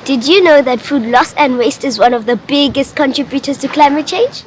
Did you know that food loss and waste is one of the biggest contributors to climate change?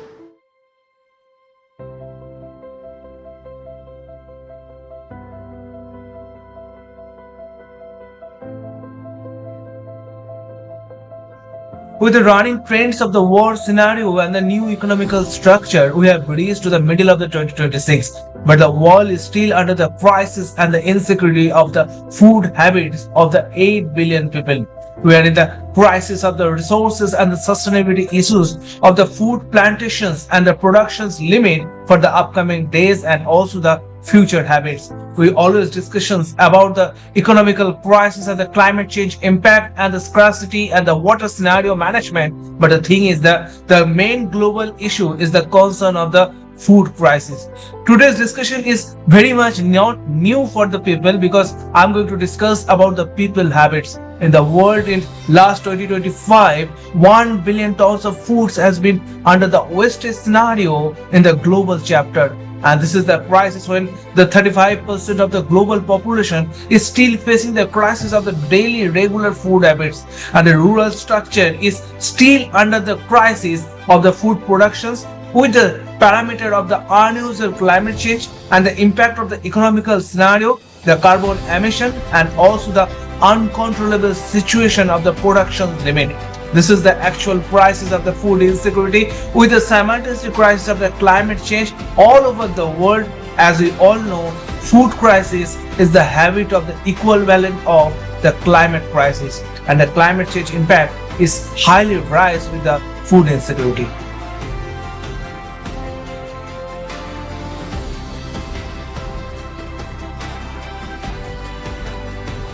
With the running trends of the war scenario and the new economical structure, we have reached to the middle of the 2026. But the world is still under the crisis and the insecurity of the food habits of the 8 billion people. We are in the crisis of the resources and the sustainability issues of the food plantations and the production's limit for the upcoming days and also the future habits. We always discussions about the economical crisis and the climate change impact and the scarcity and the water scenario management. But the thing is that the main global issue is the concern of the food crisis. Today's discussion is very much not new for the people because I'm going to discuss about the people habits. In the world in last 2025, 1 billion tons of foods has been under the wastage scenario in the global chapter. And this is the crisis when the 35% of the global population is still facing the crisis of the daily regular food habits, and the rural structure is still under the crisis of the food productions with the parameter of the unusual climate change and the impact of the economical scenario, the carbon emission, and also the uncontrollable situation of the production limit. This is the actual crisis of the food insecurity with the simultaneous crisis of the climate change all over the world. As we all know, food crisis is the habit of the equivalent of the climate crisis, and the climate change impact is highly rise with the food insecurity.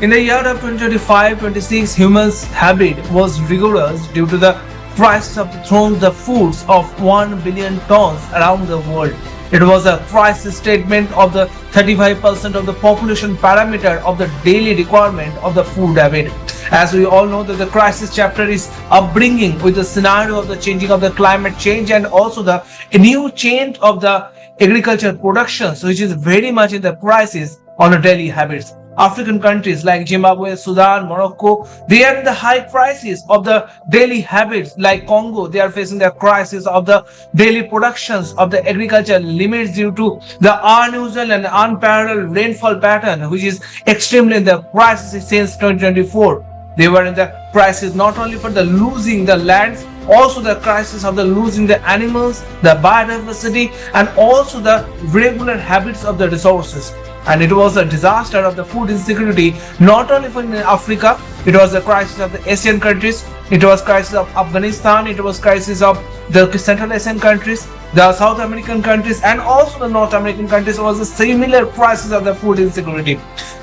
In the year of 2025-26, humans' habit was rigorous due to the crisis of the foods of 1 billion tons around the world. It was a crisis statement of the 35% of the population parameter of the daily requirement of the food habit. As we all know that the crisis chapter is upbringing with the scenario of the changing of the climate change and also the new change of the agriculture productions, which is very much in the crisis on the daily habits. African countries like Zimbabwe, Sudan, Morocco, they are in the high crisis of the daily habits. Like Congo, they are facing the crisis of the daily productions of the agriculture limits due to the unusual and unparalleled rainfall pattern, which is extremely in the crisis since 2024. They were in the crisis not only for the losing the lands, also the crisis of the losing the animals, the biodiversity, and also the regular habits of the resources. And it was a disaster of the food insecurity not only for Africa, it was a crisis of the Asian countries, it was crisis of Afghanistan, it was crisis of the Central Asian countries, the South American countries, and also the North American countries was a similar crisis of the food insecurity.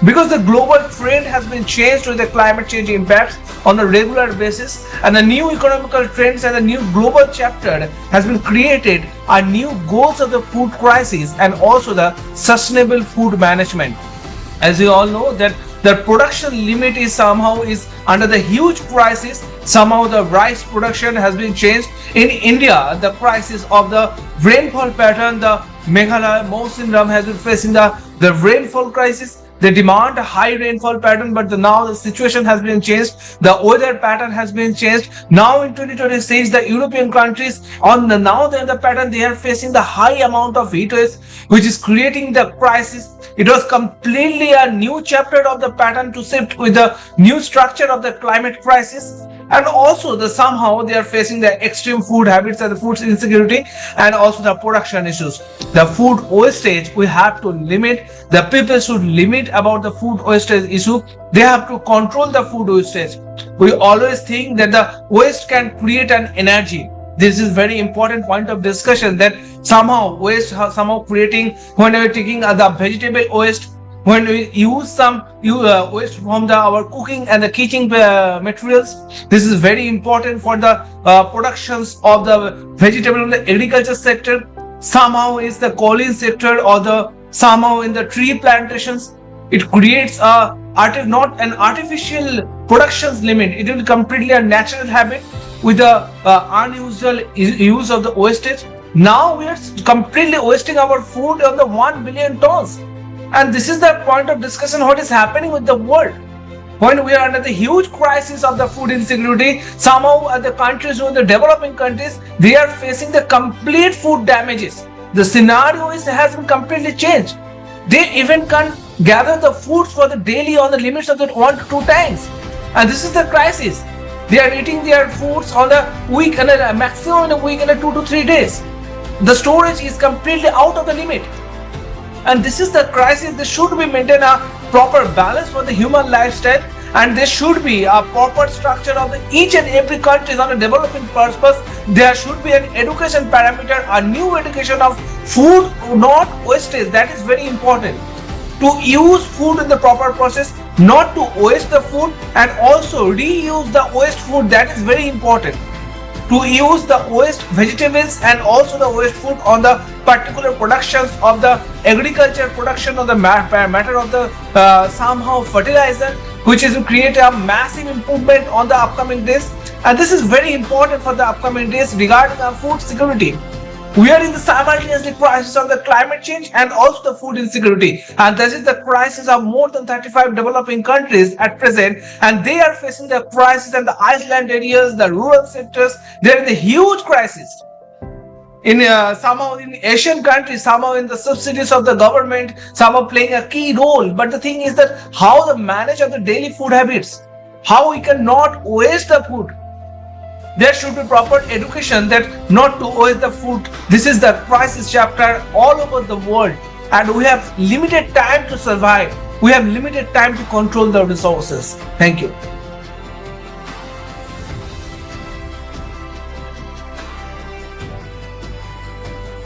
Because the global trend has been changed with the climate change impacts on a regular basis, and the new economical trends and the new global chapter has been created are new goals of the food crisis and also the sustainable food management. As you all know that the production limit is under the huge crisis. Somehow the rice production has been changed. In India, the crisis of the rainfall pattern, the Meghalaya monsoon has been facing the rainfall crisis. They demand a high rainfall pattern, but now the situation has been changed. The weather pattern has been changed. Now in 2026, the European countries the pattern they are facing the high amount of heat waves, which is creating the crisis. It was completely a new chapter of the pattern to shift with the new structure of the climate crisis. And also somehow they are facing the extreme food habits and the food insecurity and also the production issues. The food wastage we have to limit. The people should limit about the food wastage issue. They have to control the food wastage. We always think that the waste can create an energy. This is very important point of discussion that somehow creating when we are taking the vegetable waste, when we use some waste from our cooking and the kitchen materials. This is very important for the productions of the vegetable in the agriculture sector. Somehow is the colline sector or somehow in the tree plantations. It creates not an artificial productions limit. It will be completely a natural habit with the unusual use of the wastage. Now we are completely wasting our food on the 1 billion tons. And this is the point of discussion what is happening with the world. when we are under the huge crisis of the food insecurity, somehow the countries, the developing countries, they are facing the complete food damages. The scenario has been completely changed. They even can't gather the foods for the daily on the limits of the 1 to 2 times. And this is the crisis. They are eating their foods on the week and a maximum in a week and a 2 to 3 days. The storage is completely out of the limit. And this is the crisis. There should be maintained a proper balance for the human lifestyle, and there should be a proper structure of each and every country on a developing purpose. There should be an education parameter, a new education of food, not wastage. That is very important. To use food in the proper process, not to waste the food, and also reuse the waste food. That is very important. To use the waste vegetables and also the waste food on the particular productions of the agriculture production of the matter of the somehow fertilizer, which is to create a massive improvement on the upcoming days. And this is very important for the upcoming days regarding our food security. We are in the simultaneously crisis of the climate change and also the food insecurity, and this is the crisis of more than 35 developing countries at present, and they are facing the crisis in the island areas, the rural sectors. They are in the huge crisis. In somehow in Asian countries, somehow in the subsidies of the government, somehow playing a key role. But the thing is that how the manage of the daily food habits, how we cannot waste the food. There should be proper education that not to waste the food. This is the crisis chapter all over the world, and we have limited time to survive. We have limited time to control the resources. Thank you.